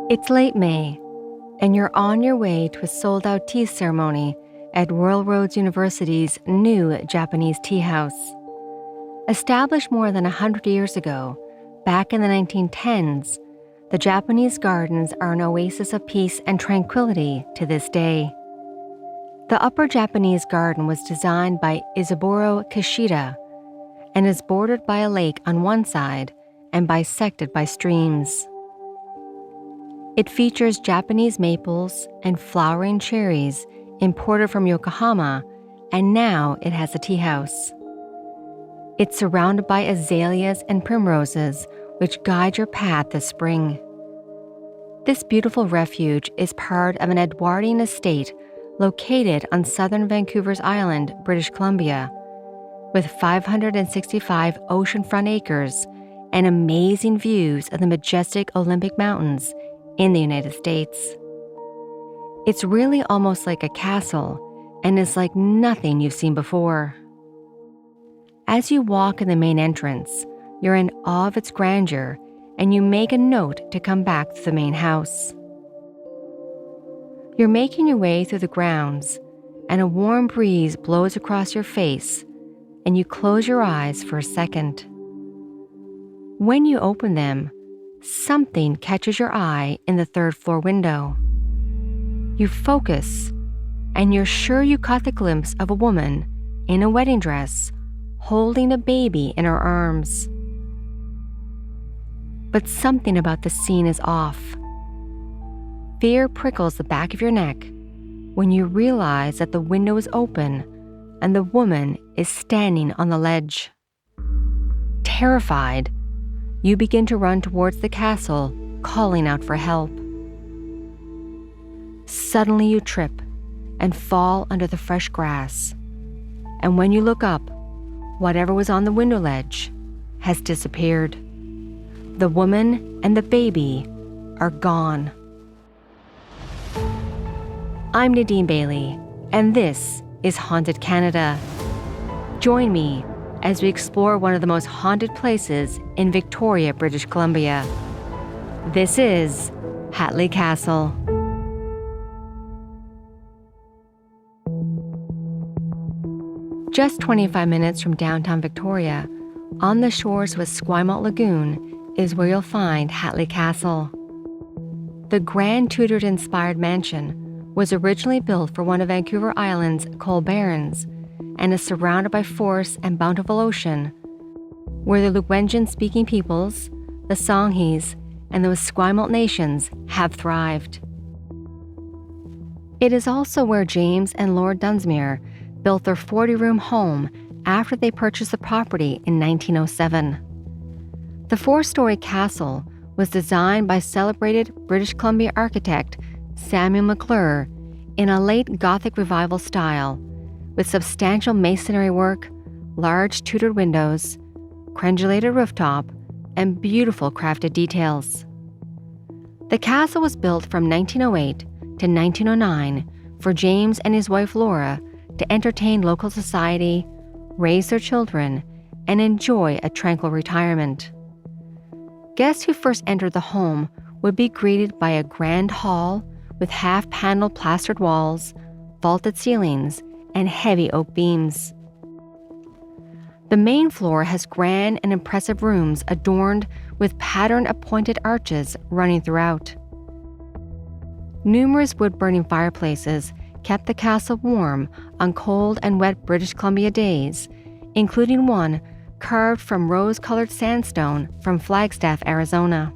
It's late May, and you're on your way to a sold-out tea ceremony at Royal Roads University's new Japanese tea house. Established more than 100 years ago, back in the 1910s, the Japanese gardens are an oasis of peace and tranquility to this day. The Upper Japanese Garden was designed by Isaburo Kishida and is bordered by a lake on one side and bisected by streams. It features Japanese maples and flowering cherries imported from Yokohama, and now it has a tea house. It's surrounded by azaleas and primroses, which guide your path this spring. This beautiful refuge is part of an Edwardian estate located on southern Vancouver's Island, British Columbia, with 565 oceanfront acres and amazing views of the majestic Olympic Mountains in the United States. It's really almost like a castle and is like nothing you've seen before. As you walk in the main entrance, you're in awe of its grandeur, and you make a note to come back to the main house. You're making your way through the grounds, and a warm breeze blows across your face, and you close your eyes for a second. When you open them, something catches your eye in the third-floor window. You focus, and you're sure you caught the glimpse of a woman in a wedding dress holding a baby in her arms. But something about the scene is off. Fear prickles the back of your neck when you realize that the window is open and the woman is standing on the ledge. Terrified, you begin to run towards the castle, calling out for help. Suddenly you trip and fall under the fresh grass, and when you look up, whatever was on the window ledge has disappeared. The woman and the baby are gone. I'm Nadine Bailey, and this is Haunted Canada. Join me as we explore one of the most haunted places in Victoria, British Columbia. This is Hatley Castle. Just 25 minutes from downtown Victoria, on the shores of Esquimalt Lagoon, is where you'll find Hatley Castle. The grand Tudor-inspired mansion was originally built for one of Vancouver Island's coal barons and is surrounded by forests and bountiful ocean, where the Luwenjan-speaking peoples, the Songhees, and the Esquimalt nations have thrived. It is also where James and Lord Dunsmuir built their 40-room home after they purchased the property in 1907. The 4-story castle was designed by celebrated British Columbia architect Samuel Maclure in a late Gothic Revival style, with substantial masonry work, large Tudor windows, crengulated rooftop, and beautiful crafted details. The castle was built from 1908 to 1909 for James and his wife Laura to entertain local society, raise their children, and enjoy a tranquil retirement. Guests who first entered the home would be greeted by a grand hall with half-paneled plastered walls, vaulted ceilings, and heavy oak beams. The main floor has grand and impressive rooms adorned with patterned appointed arches running throughout. Numerous wood-burning fireplaces kept the castle warm on cold and wet British Columbia days, including one carved from rose-colored sandstone from Flagstaff, Arizona.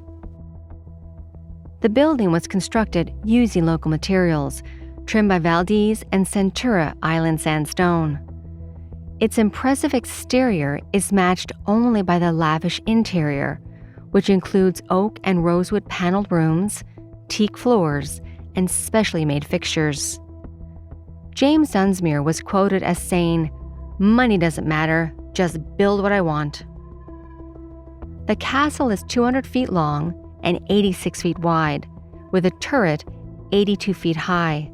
The building was constructed using local materials, trimmed by Valdez and Centura Island sandstone. Its impressive exterior is matched only by the lavish interior, which includes oak and rosewood paneled rooms, teak floors, and specially made fixtures. James Dunsmuir was quoted as saying, "Money doesn't matter, just build what I want." The castle is 200 feet long and 86 feet wide, with a turret 82 feet high.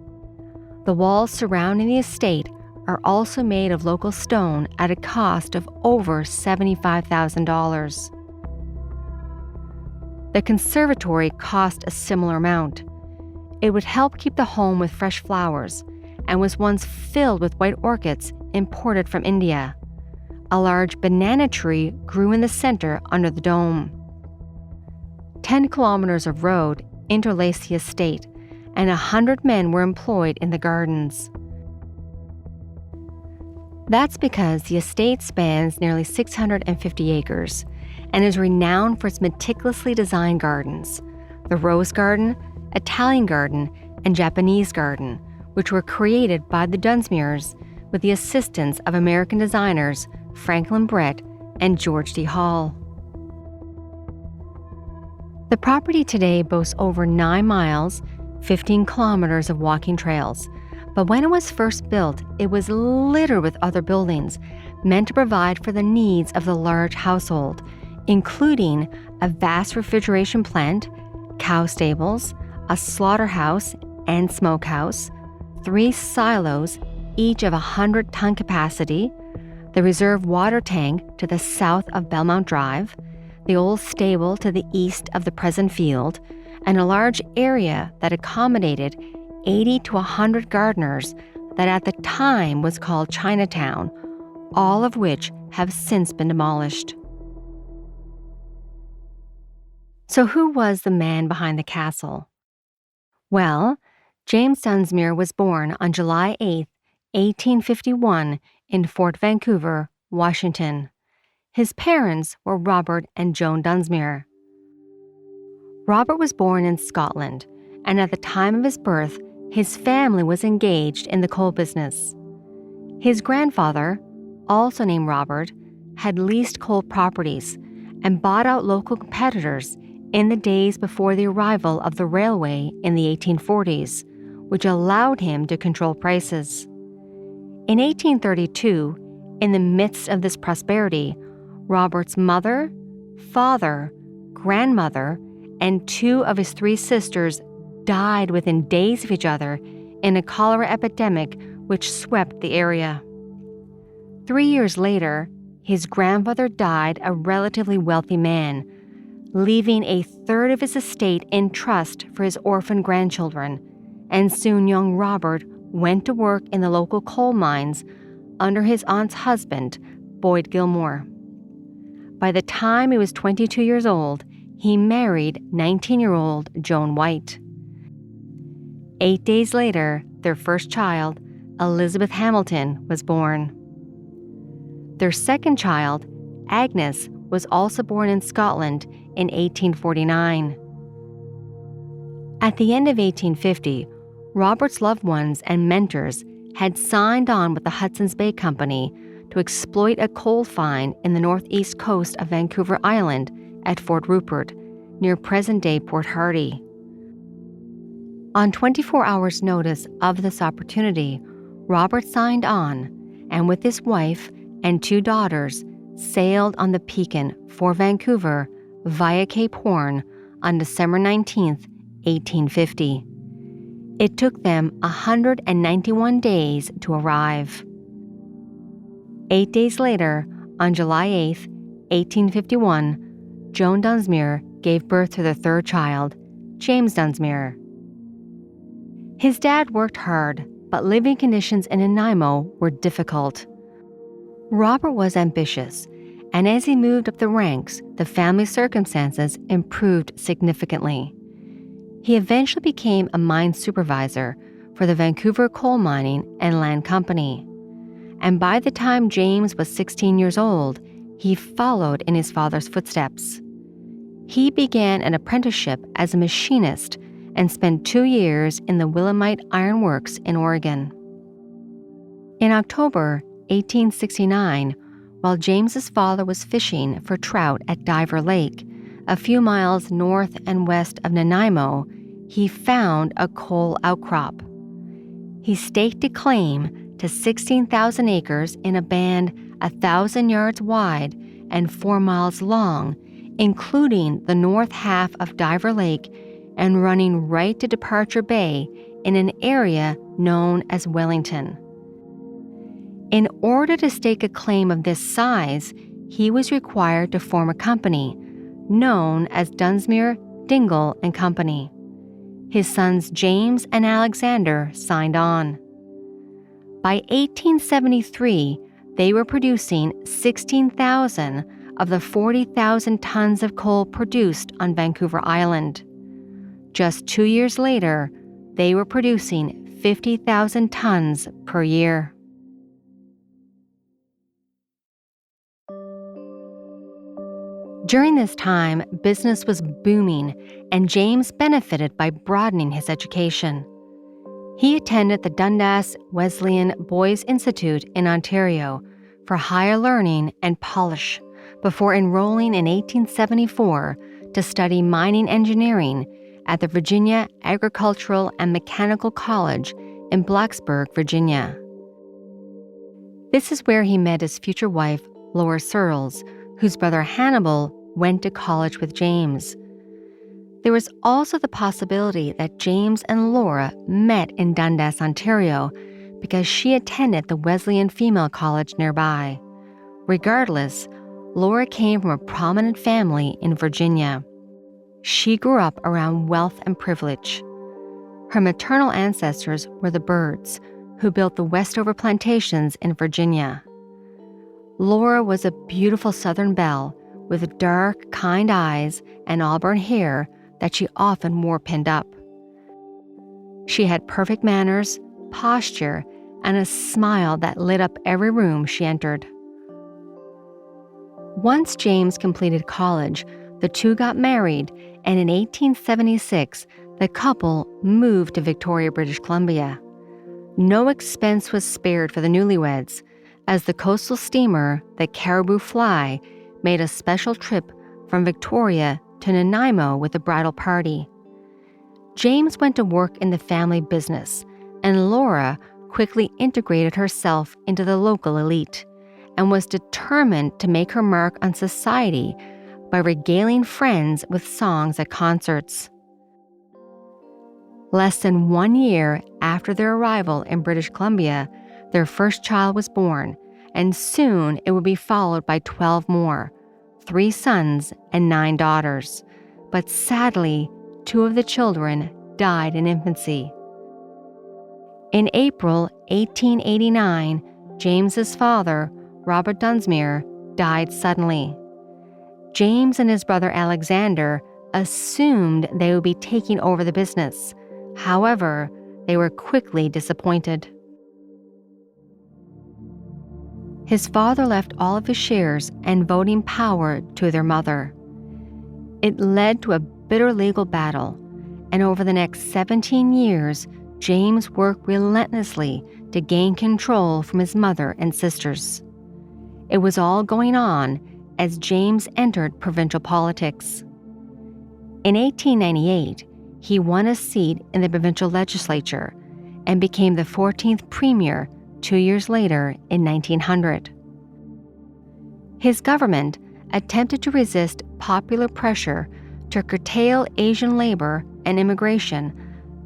The walls surrounding the estate are also made of local stone at a cost of over $75,000. The conservatory cost a similar amount. It would help keep the home with fresh flowers and was once filled with white orchids imported from India. A large banana tree grew in the center under the dome. 10 kilometers of road interlaced the estate, and 100 men were employed in the gardens. That's because the estate spans nearly 650 acres and is renowned for its meticulously designed gardens: the Rose Garden, Italian Garden, and Japanese Garden, which were created by the Dunsmuirs with the assistance of American designers Franklin Brett and George D. Hall. The property today boasts over 9 miles, 15 kilometers of walking trails, but when it was first built, it was littered with other buildings meant to provide for the needs of the large household, including a vast refrigeration plant, cow stables, a slaughterhouse and smokehouse, 3 silos, each of 100-ton capacity, the reserve water tank to the south of Belmont Drive, the old stable to the east of the present field, and a large area that accommodated 80 to 100 gardeners that at the time was called Chinatown, all of which have since been demolished. So who was the man behind the castle? Well, James Dunsmuir was born on July 8, 1851, in Fort Vancouver, Washington. His parents were Robert and Joan Dunsmuir. Robert was born in Scotland, and at the time of his birth, his family was engaged in the coal business. His grandfather, also named Robert, had leased coal properties and bought out local competitors in the days before the arrival of the railway in the 1840s, which allowed him to control prices. In 1832, in the midst of this prosperity, Robert's mother, father, grandmother, and 2 of his 3 sisters died within days of each other in a cholera epidemic which swept the area. 3 years later, his grandfather died a relatively wealthy man, leaving a third of his estate in trust for his orphan grandchildren, and soon young Robert went to work in the local coal mines under his aunt's husband, Boyd Gilmore. By the time he was 22 years old, he married 19-year-old Joan White. 8 days later, their first child, Elizabeth Hamilton, was born. Their second child, Agnes, was also born in Scotland in 1849. At the end of 1850, Robert's loved ones and mentors had signed on with the Hudson's Bay Company to exploit a coal find in the northeast coast of Vancouver Island at Fort Rupert, near present-day Port Hardy. On 24 hours' notice of this opportunity, Robert signed on, and with his wife and 2 daughters, sailed on the Pekin for Vancouver via Cape Horn on December 19, 1850. It took them 191 days to arrive. 8 days later, on July 8, 1851, Joan Dunsmuir gave birth to their third child, James Dunsmuir. His dad worked hard, but living conditions in Nanaimo were difficult. Robert was ambitious, and as he moved up the ranks, the family's circumstances improved significantly. He eventually became a mine supervisor for the Vancouver Coal Mining and Land Company. And by the time James was 16 years old, he followed in his father's footsteps. He began an apprenticeship as a machinist and spent 2 years in the Willamette Iron Works in Oregon. In October 1869, while James's father was fishing for trout at Diver Lake, a few miles north and west of Nanaimo, he found a coal outcrop. He staked a claim to 16,000 acres in a band 1,000 yards wide and 4 miles long, including the north half of Diver Lake and running right to Departure Bay in an area known as Wellington. In order to stake a claim of this size, he was required to form a company known as Dunsmuir Dingle and Company. His sons James and Alexander signed on. By 1873, they were producing 16,000 of the 40,000 tons of coal produced on Vancouver Island. Just 2 years later, they were producing 50,000 tons per year. During this time, business was booming, and James benefited by broadening his education. He attended the Dundas Wesleyan Boys' Institute in Ontario for higher learning and polish before enrolling in 1874 to study mining engineering at the Virginia Agricultural and Mechanical College in Blacksburg, Virginia. This is where he met his future wife, Laura Searles, whose brother Hannibal went to college with James. There was also the possibility that James and Laura met in Dundas, Ontario, because she attended the Wesleyan Female College nearby. Regardless, Laura came from a prominent family in Virginia. She grew up around wealth and privilege. Her maternal ancestors were the Byrds, who built the Westover plantations in Virginia. Laura was a beautiful Southern belle with dark, kind eyes and auburn hair that she often wore pinned up. She had perfect manners, posture, and a smile that lit up every room she entered. Once James completed college, the two got married, and in 1876, the couple moved to Victoria, British Columbia. No expense was spared for the newlyweds, as the coastal steamer, the Caribou Fly, made a special trip from Victoria to Nanaimo with the bridal party. James went to work in the family business, and Laura quickly integrated herself into the local elite and was determined to make her mark on society by regaling friends with songs at concerts. Less than 1 year after their arrival in British Columbia, their first child was born, and soon it would be followed by 12 more, 3 sons and 9 daughters. But sadly, 2 of the children died in infancy. In April 1889, James's father, Robert Dunsmuir, died suddenly. James and his brother Alexander assumed they would be taking over the business. However, they were quickly disappointed. His father left all of his shares and voting power to their mother. It led to a bitter legal battle, and over the next 17 years, James worked relentlessly to gain control from his mother and sisters. It was all going on as James entered provincial politics. In 1898, he won a seat in the provincial legislature and became the 14th premier 2 years later in 1900. His government attempted to resist popular pressure to curtail Asian labor and immigration,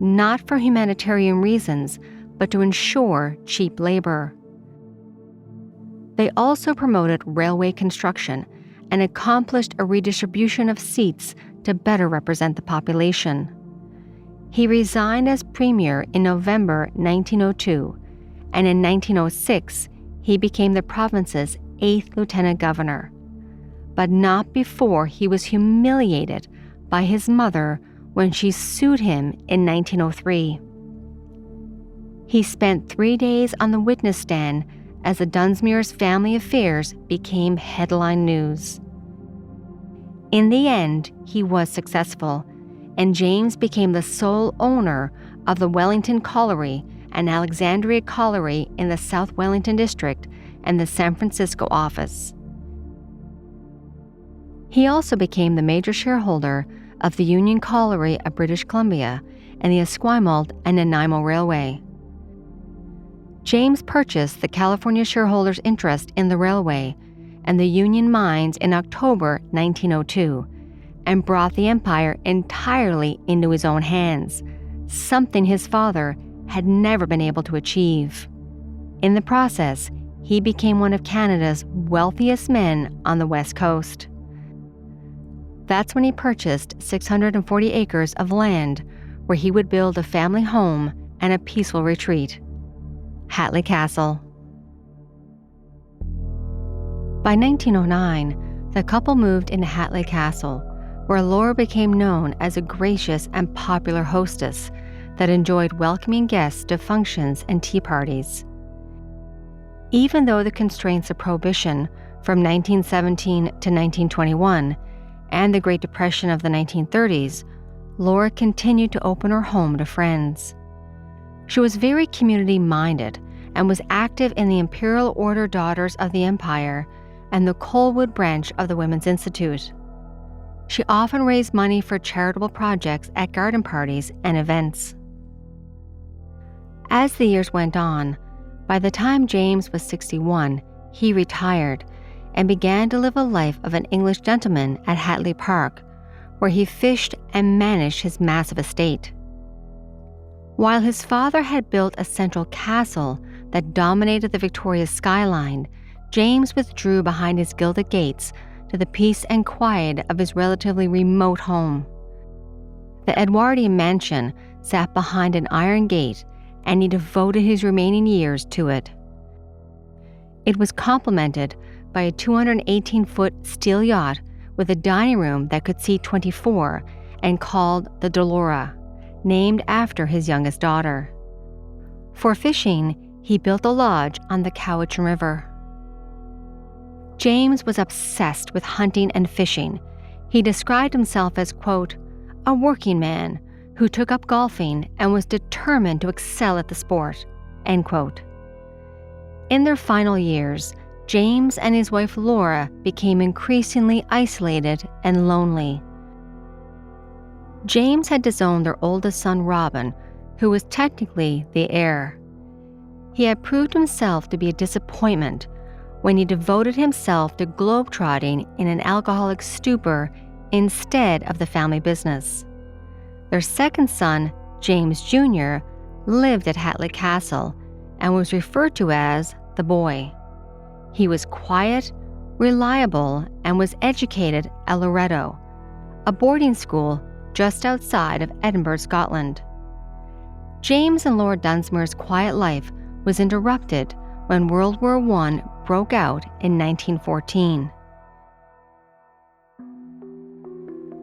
not for humanitarian reasons, but to ensure cheap labor. They also promoted railway construction and accomplished a redistribution of seats to better represent the population. He resigned as premier in November 1902, and in 1906, he became the province's 8th lieutenant governor, but not before he was humiliated by his mother when she sued him in 1903. He spent 3 days on the witness stand as the Dunsmuir's family affairs became headline news. In the end, he was successful, and James became the sole owner of the Wellington Colliery and Alexandria Colliery in the South Wellington District and the San Francisco office. He also became the major shareholder of the Union Colliery of British Columbia and the Esquimalt and Nanaimo Railway. James purchased the California shareholders' interest in the railway and the Union mines in October 1902 and brought the empire entirely into his own hands, something his father had never been able to achieve. In the process, he became one of Canada's wealthiest men on the West Coast. That's when he purchased 640 acres of land where he would build a family home and a peaceful retreat. Hatley Castle. By 1909, the couple moved into Hatley Castle, where Laura became known as a gracious and popular hostess that enjoyed welcoming guests to functions and tea parties. Even though the constraints of Prohibition from 1917 to 1921 and the Great Depression of the 1930s, Laura continued to open her home to friends. She was very community-minded and was active in the Imperial Order Daughters of the Empire and the Colwood branch of the Women's Institute. She often raised money for charitable projects at garden parties and events. As the years went on, by the time James was 61, he retired and began to live a life of an English gentleman at Hatley Park, where he fished and managed his massive estate. While his father had built a central castle that dominated the Victoria skyline, James withdrew behind his gilded gates to the peace and quiet of his relatively remote home. The Edwardian mansion sat behind an iron gate, and he devoted his remaining years to it. It was complemented by a 218-foot steel yacht with a dining room that could seat 24 and called the Dolora, named after his youngest daughter. For fishing, he built a lodge on the Cowichan River. James was obsessed with hunting and fishing. He described himself as, quote, a working man who took up golfing and was determined to excel at the sport, end quote. In their final years, James and his wife Laura became increasingly isolated and lonely. James had disowned their oldest son Robin, who was technically the heir. He had proved himself to be a disappointment when he devoted himself to globetrotting in an alcoholic stupor instead of the family business. Their second son, James Jr., lived at Hatley Castle and was referred to as the boy. He was quiet, reliable, and was educated at Loretto, a boarding school just outside of Edinburgh, Scotland. James and Lord Dunsmuir's quiet life was interrupted when World War I broke out in 1914.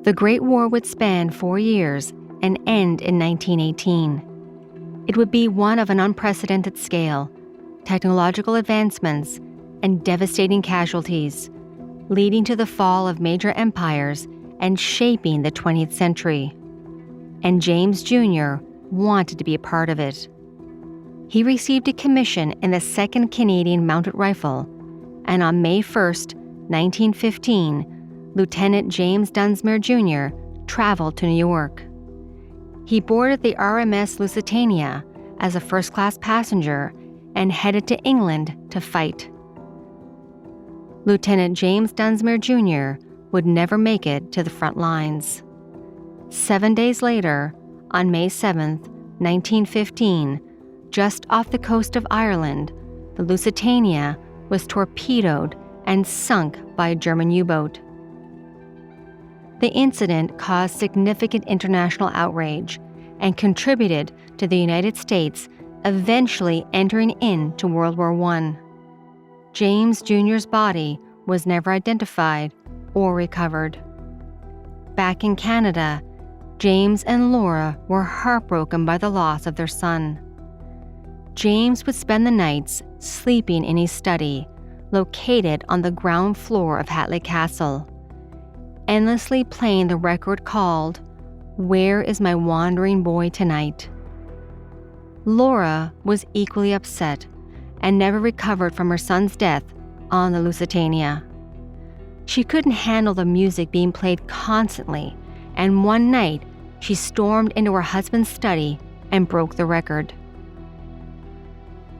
The Great War would span 4 years and end in 1918. It would be one of an unprecedented scale, technological advancements, and devastating casualties, leading to the fall of major empires and shaping the 20th century. And James Jr. wanted to be a part of it. He received a commission in the 2nd Canadian Mounted Rifle, and on May 1, 1915, Lieutenant James Dunsmuir Jr. traveled to New York. He boarded the RMS Lusitania as a first-class passenger and headed to England to fight. Lieutenant James Dunsmuir Jr. would never make it to the front lines. 7 days later, on May 7, 1915, just off the coast of Ireland, the Lusitania was torpedoed and sunk by a German U-boat. The incident caused significant international outrage and contributed to the United States eventually entering into World War I. James Jr.'s body was never identified or recovered. Back in Canada, James and Laura were heartbroken by the loss of their son. James would spend the nights sleeping in his study, located on the ground floor of Hatley Castle, endlessly playing the record called "Where Is My Wandering Boy Tonight?" Laura was equally upset and never recovered from her son's death on the Lusitania. She couldn't handle the music being played constantly, and one night she stormed into her husband's study and broke the record.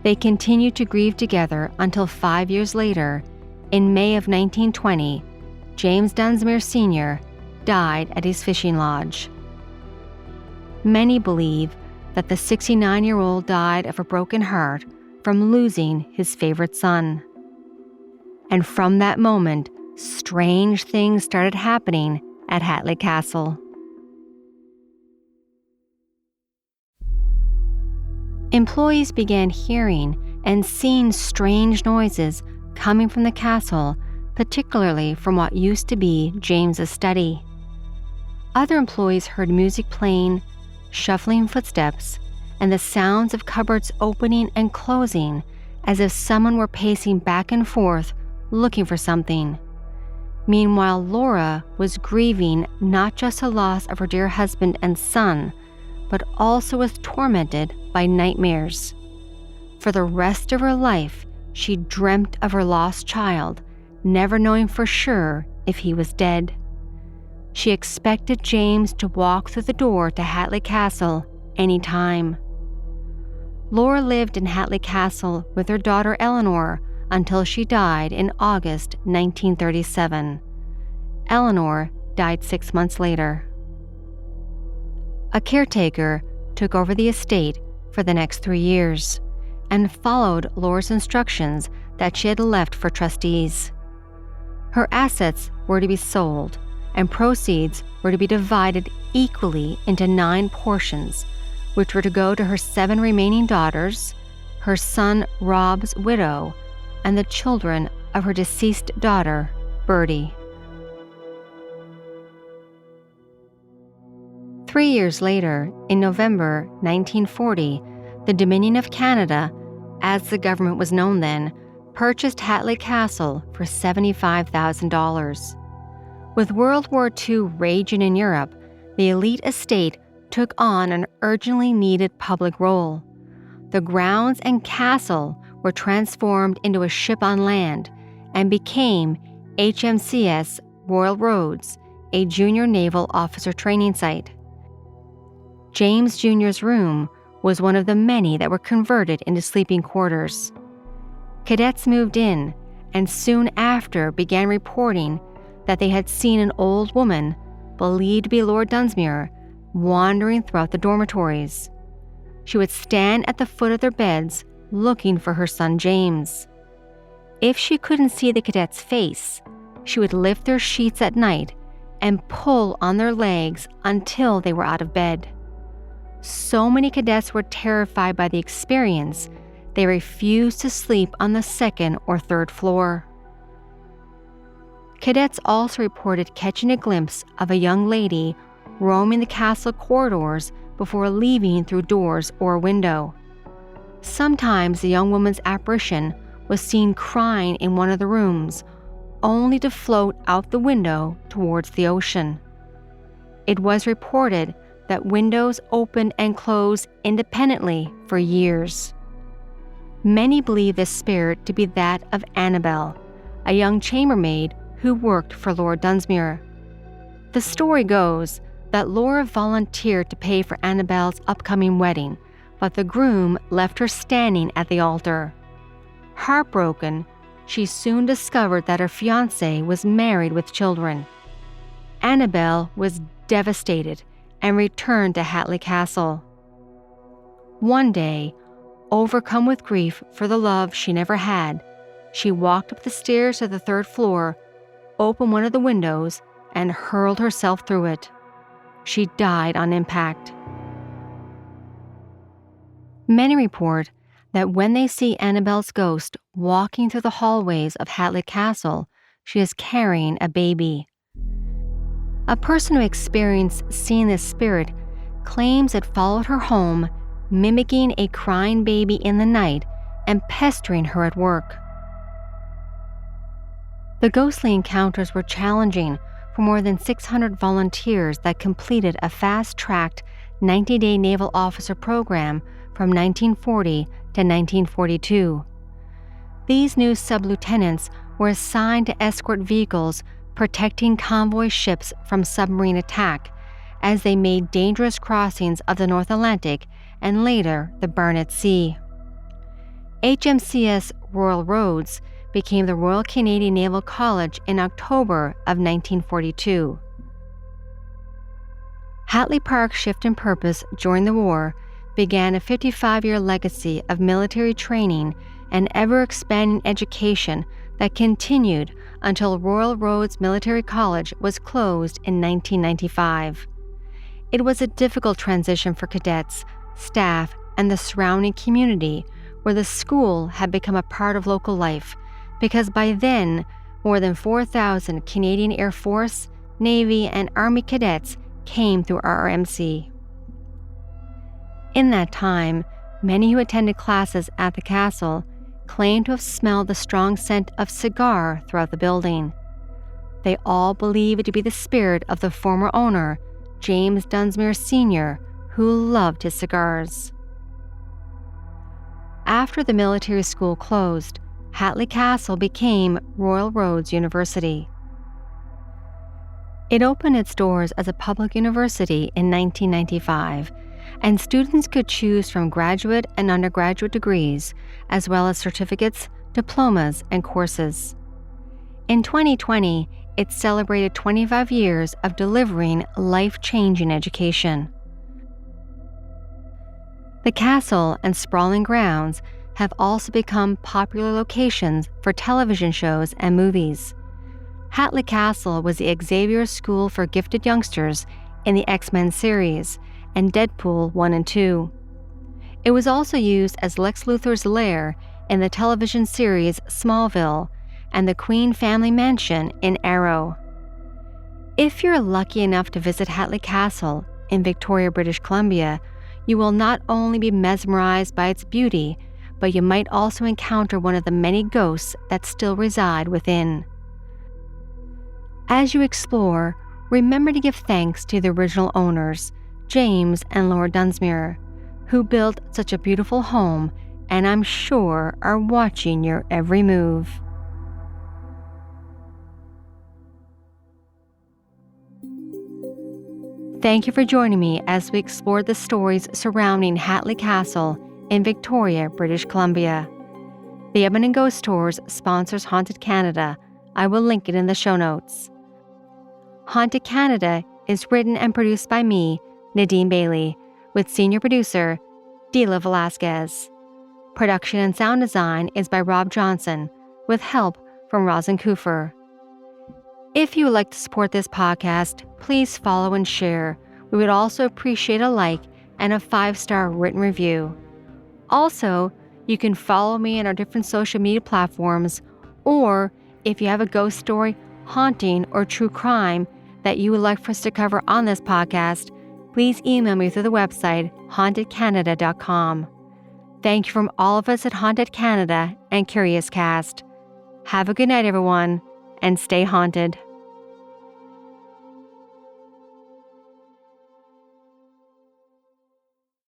They continued to grieve together until 5 years later, in May of 1920, James Dunsmuir Sr. died at his fishing lodge. Many believe that the 69-year-old died of a broken heart from losing his favorite son. And from that moment, strange things started happening at Hatley Castle. Employees began hearing and seeing strange noises coming from the castle, particularly from what used to be James's study. Other employees heard music playing, shuffling footsteps, and the sounds of cupboards opening and closing as if someone were pacing back and forth looking for something. Meanwhile, Laura was grieving not just the loss of her dear husband and son, but also was tormented by nightmares. For the rest of her life, she dreamt of her lost child, never knowing for sure if he was dead. She expected James to walk through the door to Hatley Castle any time. Laura lived in Hatley Castle with her daughter Eleanor until she died in August 1937. Eleanor died 6 months later. A caretaker took over the estate for the next 3 years and followed Laura's instructions that she had left for trustees. Her assets were to be sold, and proceeds were to be divided equally into 9 portions, which were to go to her 7 remaining daughters, her son Rob's widow, and the children of her deceased daughter, Bertie. 3 years later, in November 1940, the Dominion of Canada, as the government was known then, purchased Hatley Castle for $75,000. With World War II raging in Europe, the elite estate took on an urgently needed public role. The grounds and castle were transformed into a ship on land and became HMCS Royal Roads, a junior naval officer training site. James Jr.'s room was one of the many that were converted into sleeping quarters. Cadets moved in and soon after began reporting that they had seen an old woman, believed to be Lord Dunsmuir, wandering throughout the dormitories. She would stand at the foot of their beds looking for her son James. If she couldn't see the cadet's face, she would lift their sheets at night and pull on their legs until they were out of bed. So many cadets were terrified by the experience, they refused to sleep on the 2nd or 3rd floor. Cadets also reported catching a glimpse of a young lady roaming the castle corridors before leaving through doors or a window. Sometimes the young woman's apparition was seen crying in one of the rooms, only to float out the window towards the ocean. It was reported that windows opened and closed independently for years. Many believe this spirit to be that of Annabel, a young chambermaid who worked for Lord Dunsmuir. The story goes that Laura volunteered to pay for Annabel's upcoming wedding, but the groom left her standing at the altar. Heartbroken, she soon discovered that her fiancé was married with children. Annabel was devastated and returned to Hatley Castle. One day, overcome with grief for the love she never had, she walked up the stairs to the 3rd floor, opened one of the windows, and hurled herself through it. She died on impact. Many report that when they see Annabel's ghost walking through the hallways of Hatley Castle, she is carrying a baby. A person who experienced seeing this spirit claims it followed her home, mimicking a crying baby in the night and pestering her at work. The ghostly encounters were challenging for more than 600 volunteers that completed a fast-tracked 90-day naval officer program from 1940 to 1942. These new sub-lieutenants were assigned to escort vehicles protecting convoy ships from submarine attack as they made dangerous crossings of the North Atlantic and later the Barnett Sea. HMCS Royal Roads became the Royal Canadian Naval College in October of 1942. Hatley Park's shift in purpose during the war began a 55-year legacy of military training and ever-expanding education that continued until Royal Roads Military College was closed in 1995. It was a difficult transition for cadets, staff, and the surrounding community, where the school had become a part of local life, because by then, more than 4,000 Canadian Air Force, Navy, and Army cadets came through RMC. In that time, many who attended classes at the castle claimed to have smelled the strong scent of cigar throughout the building. They all believed it to be the spirit of the former owner, James Dunsmuir Sr., who loved his cigars. After the military school closed, Hatley Castle became Royal Roads University. It opened its doors as a public university in 1995, and students could choose from graduate and undergraduate degrees, as well as certificates, diplomas, and courses. In 2020, it celebrated 25 years of delivering life-changing education. The castle and sprawling grounds have also become popular locations for television shows and movies. Hatley Castle was the Xavier School for Gifted Youngsters in the X-Men series and Deadpool 1 and 2. It was also used as Lex Luthor's lair in the television series Smallville and the Queen family mansion in Arrow. If you're lucky enough to visit Hatley Castle in Victoria, British Columbia, you will not only be mesmerized by its beauty, but you might also encounter one of the many ghosts that still reside within. As you explore, remember to give thanks to the original owners, James and Laura Dunsmuir, who built such a beautiful home and I'm sure are watching your every move. Thank you for joining me as we explored the stories surrounding Hatley Castle in Victoria, British Columbia. The Edmonton Ghost Tours sponsors Haunted Canada. I will link it in the show notes. Haunted Canada is written and produced by me, Nadine Bailey, with senior producer Dila Velasquez. Production and sound design is by Rob Johnson, with help from Rosin Kufer. If you would like to support this podcast, please follow and share. We would also appreciate a like and a 5-star written review. Also, you can follow me on our different social media platforms, or if you have a ghost story, haunting, or true crime that you would like for us to cover on this podcast, please email me through the website hauntedcanada.com. Thank you from all of us at Haunted Canada and Curious Cast. Have a good night, everyone, and stay haunted.